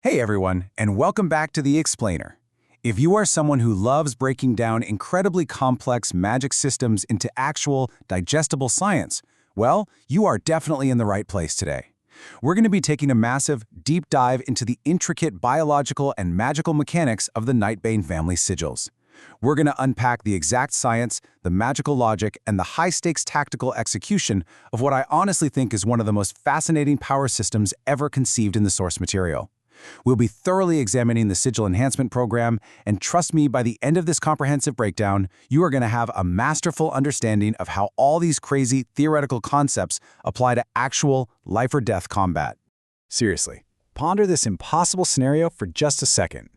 Hey everyone, and welcome back to The Explainer. If you are someone who loves breaking down incredibly complex magic systems into actual, digestible science, well, you are definitely in the right place today. We're going to be taking a massive, deep dive into the intricate biological and magical mechanics of the Nightbane family sigils. We're going to unpack the exact science, the magical logic, and the high-stakes tactical execution of what I honestly think is one of the most fascinating power systems ever conceived in the source material. We'll be thoroughly examining the Sigil Enhancement Program, and trust me, by the end of this comprehensive breakdown, you are going to have a masterful understanding of how all these crazy theoretical concepts apply to actual life-or-death combat. Seriously, ponder this impossible scenario for just a second.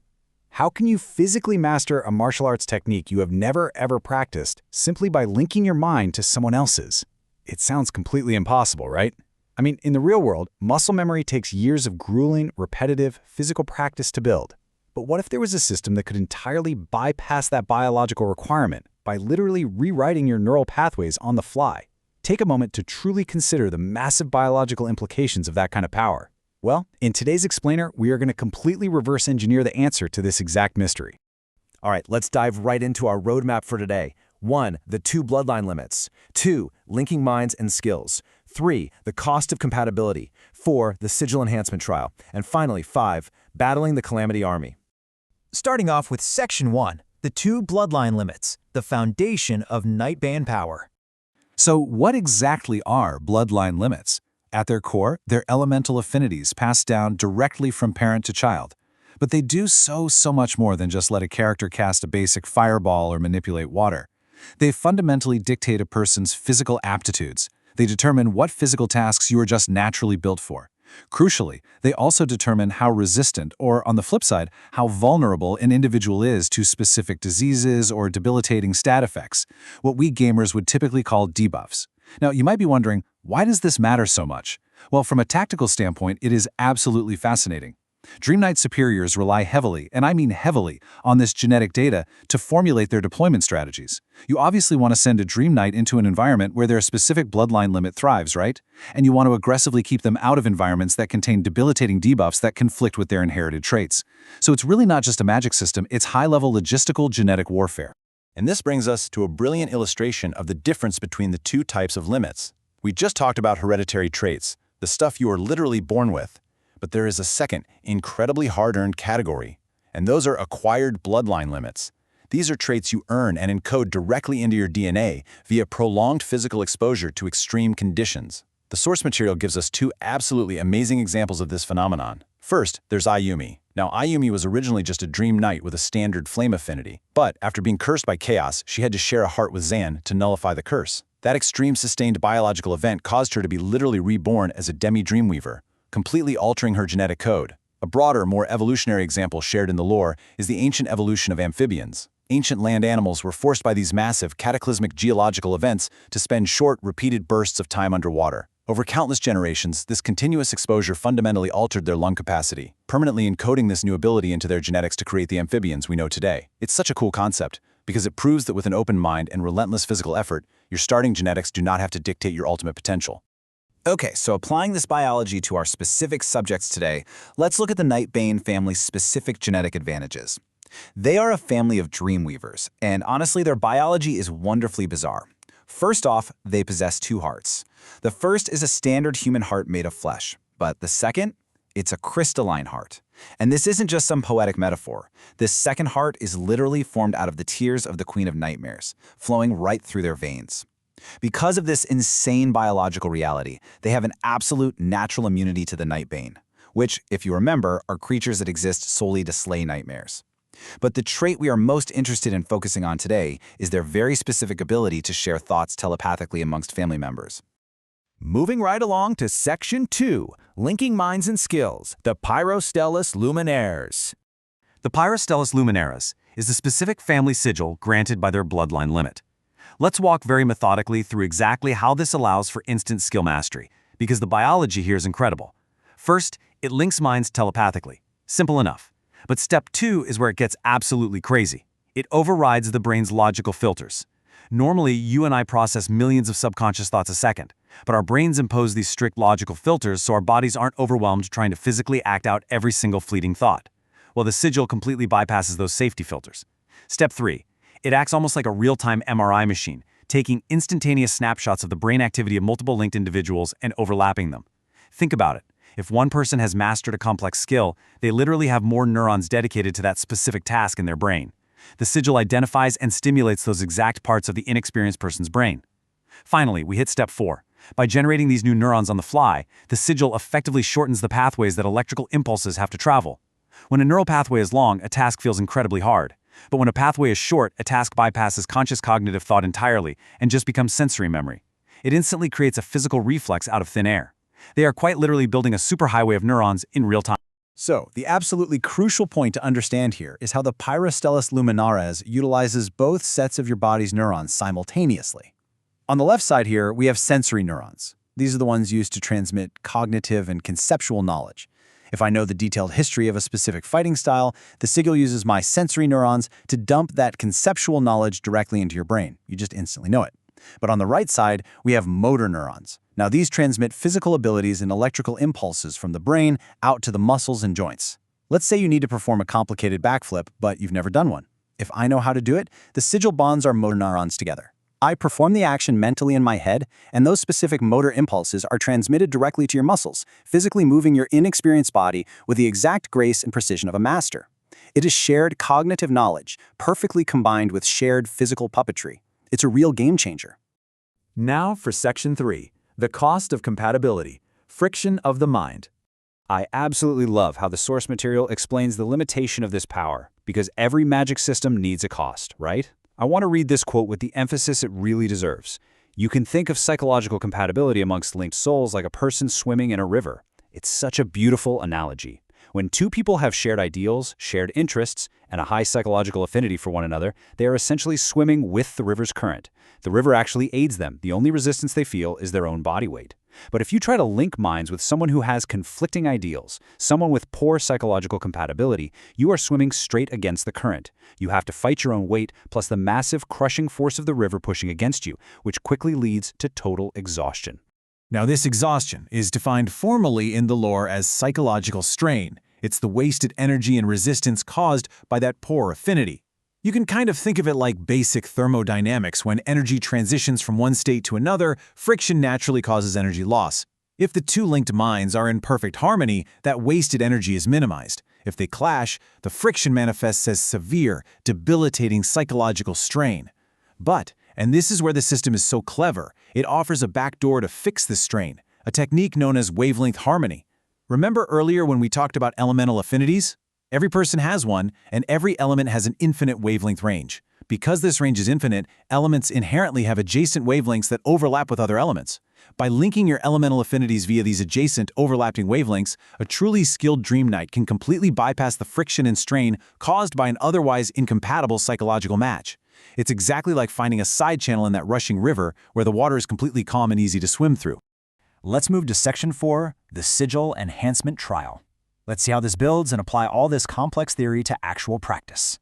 How can you physically master a martial arts technique you have never ever practiced simply by linking your mind to someone else's? It sounds completely impossible, right? I mean, in the real world, muscle memory takes years of grueling, repetitive, physical practice to build. But what if there was a system that could entirely bypass that biological requirement by literally rewriting your neural pathways on the fly? Take a moment to truly consider the massive biological implications of that kind of power. Well, in today's explainer, we are going to completely reverse engineer the answer to this exact mystery. All right, let's dive right into our roadmap for today. 1. The two bloodline limits. 2. Linking minds and skills. 3. The cost of compatibility. 4. The sigil enhancement trial. And finally, 5. Battling the Calamity Army. Starting off with Section 1, the two bloodline limits, the foundation of Nightbane power. So what exactly are bloodline limits? At their core, they're elemental affinities passed down directly from parent to child. But they do so much more than just let a character cast a basic fireball or manipulate water. They fundamentally dictate a person's physical aptitudes. They determine what physical tasks you are just naturally built for. Crucially, they also determine how resistant, or on the flip side, how vulnerable an individual is to specific diseases or debilitating stat effects, what we gamers would typically call debuffs. Now, you might be wondering, why does this matter so much? Well, from a tactical standpoint, it is absolutely fascinating. Dream Knight superiors rely heavily, and I mean heavily, on this genetic data to formulate their deployment strategies. You obviously want to send a Dream Knight into an environment where their specific bloodline limit thrives, right? And you want to aggressively keep them out of environments that contain debilitating debuffs that conflict with their inherited traits. So it's really not just a magic system, it's high-level logistical genetic warfare. And this brings us to a brilliant illustration of the difference between the two types of limits. We just talked about hereditary traits, the stuff you are literally born with. But there is a second, incredibly hard-earned category, and those are acquired bloodline limits. These are traits you earn and encode directly into your DNA via prolonged physical exposure to extreme conditions. The source material gives us two absolutely amazing examples of this phenomenon. First, there's Ayumi. Now, Ayumi was originally just a Dream Knight with a standard flame affinity, but after being cursed by Chaos, she had to share a heart with Zan to nullify the curse. That extreme sustained biological event caused her to be literally reborn as a demi-Dreamweaver, completely altering her genetic code. A broader, more evolutionary example shared in the lore is the ancient evolution of amphibians. Ancient land animals were forced by these massive, cataclysmic geological events to spend short, repeated bursts of time underwater. Over countless generations, this continuous exposure fundamentally altered their lung capacity, permanently encoding this new ability into their genetics to create the amphibians we know today. It's such a cool concept, because it proves that with an open mind and relentless physical effort, your starting genetics do not have to dictate your ultimate potential. Okay, so applying this biology to our specific subjects today, let's look at the Nightbane family's specific genetic advantages. They are a family of Dreamweavers, and honestly, their biology is wonderfully bizarre. First off, they possess two hearts. The first is a standard human heart made of flesh, but the second, it's a crystalline heart. And this isn't just some poetic metaphor. This second heart is literally formed out of the tears of the Queen of Nightmares, flowing right through their veins. Because of this insane biological reality, they have an absolute natural immunity to the Nightbane, which, if you remember, are creatures that exist solely to slay nightmares. But the trait we are most interested in focusing on today is their very specific ability to share thoughts telepathically amongst family members. Moving right along to Section 2, Linking Minds and Skills, the Pyrostellus Luminaires. The Pyrostellus Luminaires is the specific family sigil granted by their bloodline limit. Let's walk very methodically through exactly how this allows for instant skill mastery, because the biology here is incredible. First, it links minds telepathically. Simple enough. But step 2 is where it gets absolutely crazy. It overrides the brain's logical filters. Normally, you and I process millions of subconscious thoughts a second, but our brains impose these strict logical filters so our bodies aren't overwhelmed trying to physically act out every single fleeting thought. Well, the sigil completely bypasses those safety filters. Step 3. It acts almost like a real-time MRI machine, taking instantaneous snapshots of the brain activity of multiple linked individuals and overlapping them. Think about it. If one person has mastered a complex skill, they literally have more neurons dedicated to that specific task in their brain. The sigil identifies and stimulates those exact parts of the inexperienced person's brain. Finally, we hit step 4. By generating these new neurons on the fly, the sigil effectively shortens the pathways that electrical impulses have to travel. When a neural pathway is long, a task feels incredibly hard. But when a pathway is short, a task bypasses conscious cognitive thought entirely and just becomes sensory memory. It instantly creates a physical reflex out of thin air. They are quite literally building a superhighway of neurons in real time. So, the absolutely crucial point to understand here is how the Pyrostellus luminares utilizes both sets of your body's neurons simultaneously. On the left side here, we have sensory neurons. These are the ones used to transmit cognitive and conceptual knowledge. If I know the detailed history of a specific fighting style, the sigil uses my sensory neurons to dump that conceptual knowledge directly into your brain. You just instantly know it. But on the right side, we have motor neurons. Now these transmit physical abilities and electrical impulses from the brain out to the muscles and joints. Let's say you need to perform a complicated backflip, but you've never done one. If I know how to do it, the sigil bonds our motor neurons together. I perform the action mentally in my head, and those specific motor impulses are transmitted directly to your muscles, physically moving your inexperienced body with the exact grace and precision of a master. It is shared cognitive knowledge, perfectly combined with shared physical puppetry. It's a real game changer. Now for Section 3, the cost of compatibility, friction of the mind. I absolutely love how the source material explains the limitation of this power, because every magic system needs a cost, right? I want to read this quote with the emphasis it really deserves. You can think of psychological compatibility amongst linked souls like a person swimming in a river. It's such a beautiful analogy. When two people have shared ideals, shared interests, and a high psychological affinity for one another, they are essentially swimming with the river's current. The river actually aids them. The only resistance they feel is their own body weight. But if you try to link minds with someone who has conflicting ideals, someone with poor psychological compatibility, you are swimming straight against the current. You have to fight your own weight plus the massive crushing force of the river pushing against you, which quickly leads to total exhaustion. Now, this exhaustion is defined formally in the lore as psychological strain. It's the wasted energy and resistance caused by that poor affinity. You can kind of think of it like basic thermodynamics. When energy transitions from one state to another, friction naturally causes energy loss. If the two linked minds are in perfect harmony, that wasted energy is minimized. If they clash, the friction manifests as severe, debilitating psychological strain. But, and this is where the system is so clever, it offers a backdoor to fix this strain, a technique known as wavelength harmony. Remember earlier when we talked about elemental affinities? Every person has one, and every element has an infinite wavelength range. Because this range is infinite, elements inherently have adjacent wavelengths that overlap with other elements. By linking your elemental affinities via these adjacent, overlapping wavelengths, a truly skilled Dream Knight can completely bypass the friction and strain caused by an otherwise incompatible psychological match. It's exactly like finding a side channel in that rushing river where the water is completely calm and easy to swim through. Let's move to Section 4, the Sigil Enhancement Trial. Let's see how this builds and apply all this complex theory to actual practice.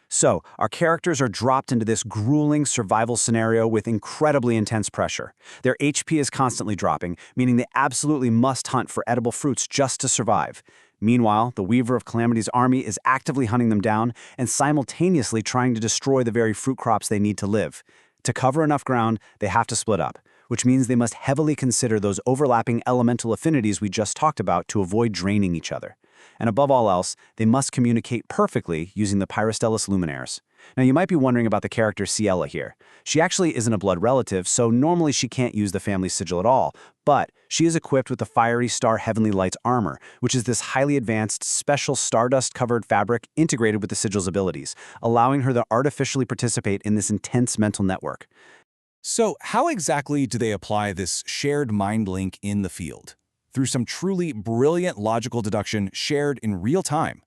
So, our characters are dropped into this grueling survival scenario with incredibly intense pressure. Their HP is constantly dropping, meaning they absolutely must hunt for edible fruits just to survive. Meanwhile, the Weaver of Calamity's army is actively hunting them down and simultaneously trying to destroy the very fruit crops they need to live. To cover enough ground, they have to split up, which means they must heavily consider those overlapping elemental affinities we just talked about to avoid draining each other. And above all else, they must communicate perfectly using the Pyrostellus luminares. Now, you might be wondering about the character Ciela here. She actually isn't a blood relative, so normally she can't use the family sigil at all, but she is equipped with the Fiery Star Heavenly Lights armor, which is this highly advanced, special stardust-covered fabric integrated with the sigil's abilities, allowing her to artificially participate in this intense mental network. So, how exactly do they apply this shared mind link in the field? Through some truly brilliant logical deduction shared in real time.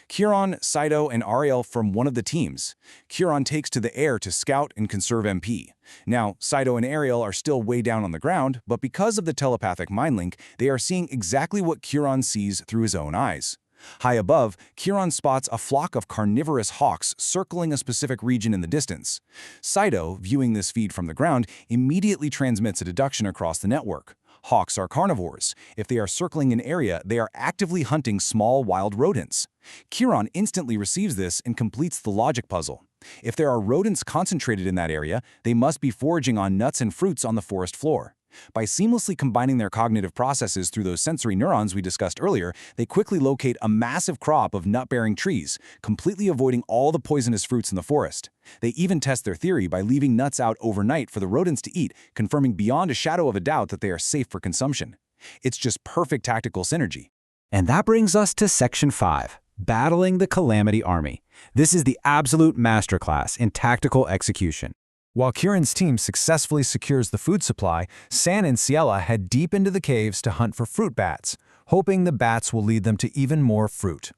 Kieran, Saito, and Ariel from one of the teams. Kieran takes to the air to scout and conserve MP. Now, Saito and Ariel are still way down on the ground, but because of the telepathic mind link, they are seeing exactly what Kieran sees through his own eyes. High above, Chiron spots a flock of carnivorous hawks circling a specific region in the distance. Saito, viewing this feed from the ground, immediately transmits a deduction across the network. Hawks are carnivores. If they are circling an area, they are actively hunting small wild rodents. Chiron instantly receives this and completes the logic puzzle. If there are rodents concentrated in that area, they must be foraging on nuts and fruits on the forest floor. By seamlessly combining their cognitive processes through those sensory neurons we discussed earlier, they quickly locate a massive crop of nut-bearing trees, completely avoiding all the poisonous fruits in the forest. They even test their theory by leaving nuts out overnight for the rodents to eat, confirming beyond a shadow of a doubt that they are safe for consumption. It's just perfect tactical synergy. And that brings us to Section 5, Battling the Calamity Army. This is the absolute masterclass in tactical execution. While Chiron's team successfully secures the food supply, San and Ciela head deep into the caves to hunt for fruit bats, hoping the bats will lead them to even more fruit.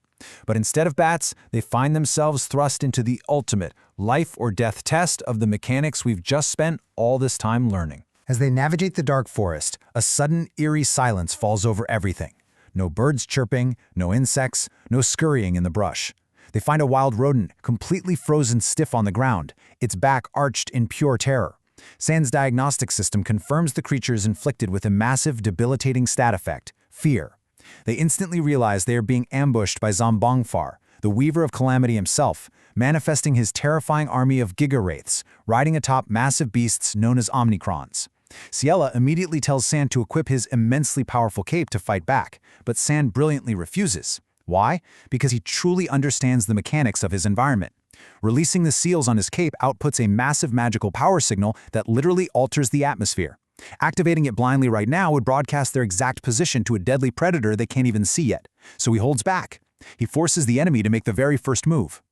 But instead of bats, they find themselves thrust into the ultimate life-or-death test of the mechanics we've just spent all this time learning. As they navigate the dark forest, a sudden, eerie silence falls over everything. No birds chirping, no insects, no scurrying in the brush. They find a wild rodent, completely frozen stiff on the ground, its back arched in pure terror. San's diagnostic system confirms the creature is inflicted with a massive, debilitating stat effect, fear. They instantly realize they are being ambushed by Zombongfar, the Weaver of Calamity himself, manifesting his terrifying army of Giga-Wraiths, riding atop massive beasts known as Omnicrons. Ciela immediately tells San to equip his immensely powerful cape to fight back, but San brilliantly refuses. Why? Because he truly understands the mechanics of his environment. Releasing the seals on his cape outputs a massive magical power signal that literally alters the atmosphere. Activating it blindly right now would broadcast their exact position to a deadly predator they can't even see yet. So he holds back. He forces the enemy to make the very first move.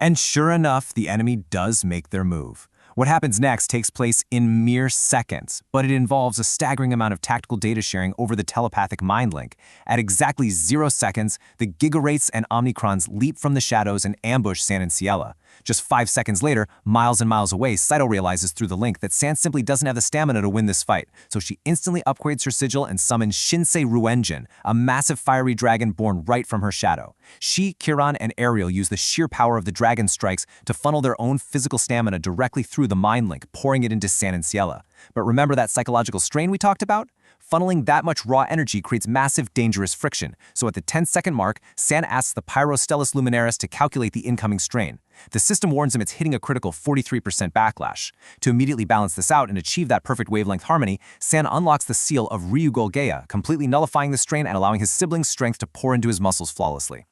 And sure enough, the enemy does make their move. What happens next takes place in mere seconds, but it involves a staggering amount of tactical data sharing over the telepathic mind link. At exactly 0 seconds, the Giga-Wraiths and Omnicrons leap from the shadows and ambush San and Ciela. Just 5 seconds later, miles and miles away, Saito realizes through the link that San simply doesn't have the stamina to win this fight, so she instantly upgrades her sigil and summons Shinsei Ruenjin, a massive fiery dragon born right from her shadow. She, Chiron, and Ariel use the sheer power of the dragon strikes to funnel their own physical stamina directly through the mind link, pouring it into San and Ciela. But remember that psychological strain we talked about? Funneling that much raw energy creates massive, dangerous friction, so at the 10-second mark, San asks the Pyrostellus Luminaris to calculate the incoming strain. The system warns him it's hitting a critical 43% backlash. To immediately balance this out and achieve that perfect wavelength harmony, San unlocks the seal of Ryugolgeia, completely nullifying the strain and allowing his sibling's strength to pour into his muscles flawlessly.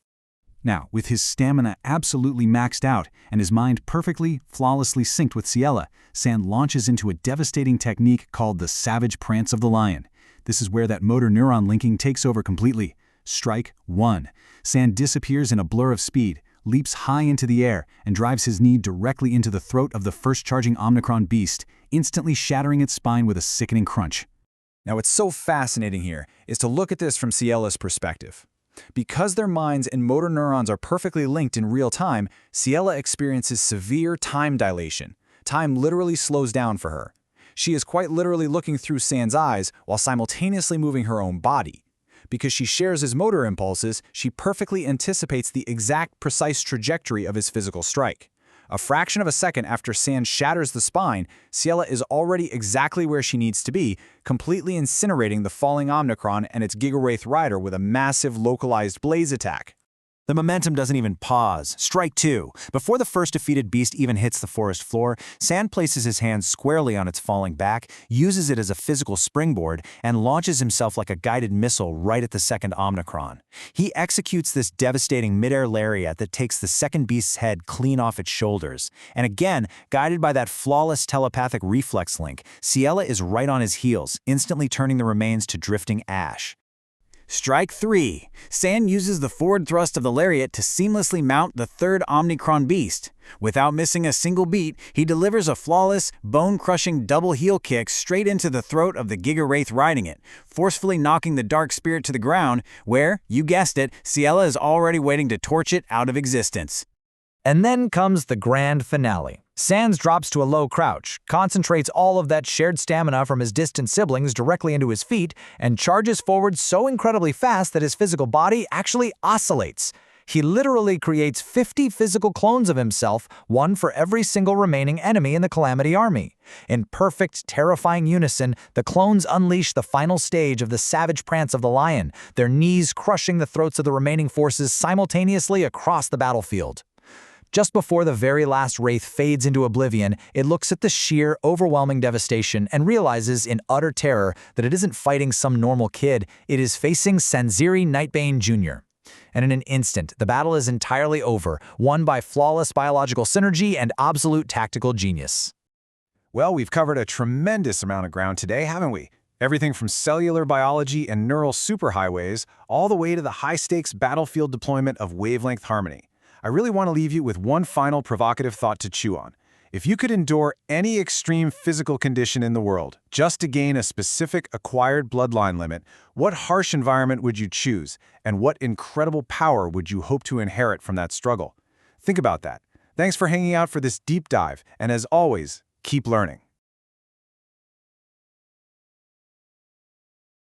Now, with his stamina absolutely maxed out and his mind perfectly, flawlessly synced with Ciela, San launches into a devastating technique called the Savage Prance of the Lion. This is where that motor neuron linking takes over completely. Strike 1. San disappears in a blur of speed, leaps high into the air, and drives his knee directly into the throat of the first charging Omnicron beast, instantly shattering its spine with a sickening crunch. Now, what's so fascinating here is to look at this from Ciela's perspective. Because their minds and motor neurons are perfectly linked in real time, Ciela experiences severe time dilation. Time literally slows down for her. She is quite literally looking through San's eyes while simultaneously moving her own body. Because she shares his motor impulses, she perfectly anticipates the exact precise trajectory of his physical strike. A fraction of a second after San shatters the spine, Ciela is already exactly where she needs to be, completely incinerating the falling Omnicron and its Giga-Wraith rider with a massive localized blaze attack. The momentum doesn't even pause. Strike 2. Before the first defeated beast even hits the forest floor, San places his hand squarely on its falling back, uses it as a physical springboard, and launches himself like a guided missile right at the second Omnicron. He executes this devastating mid-air lariat that takes the second beast's head clean off its shoulders. And again, guided by that flawless telepathic reflex link, Ciela is right on his heels, instantly turning the remains to drifting ash. Strike 3. San uses the forward thrust of the lariat to seamlessly mount the third Omnicron beast. Without missing a single beat, he delivers a flawless, bone-crushing double heel kick straight into the throat of the Giga-Wraith riding it, forcefully knocking the dark spirit to the ground, where, you guessed it, Ciela is already waiting to torch it out of existence. And then comes the grand finale. Sans drops to a low crouch, concentrates all of that shared stamina from his distant siblings directly into his feet, and charges forward so incredibly fast that his physical body actually oscillates. He literally creates 50 physical clones of himself, one for every single remaining enemy in the Calamity Army. In perfect, terrifying unison, the clones unleash the final stage of the savage prance of the lion, their knees crushing the throats of the remaining forces simultaneously across the battlefield. Just before the very last wraith fades into oblivion, it looks at the sheer, overwhelming devastation and realizes in utter terror that it isn't fighting some normal kid, it is facing Sanziri Nightbane Jr. And in an instant, the battle is entirely over, won by flawless biological synergy and absolute tactical genius. Well, we've covered a tremendous amount of ground today, haven't we? Everything from cellular biology and neural superhighways all the way to the high-stakes battlefield deployment of wavelength harmony. I really want to leave you with one final provocative thought to chew on. If you could endure any extreme physical condition in the world just to gain a specific acquired bloodline limit, what harsh environment would you choose, and what incredible power would you hope to inherit from that struggle? Think about that. Thanks for hanging out for this deep dive, and as always, keep learning.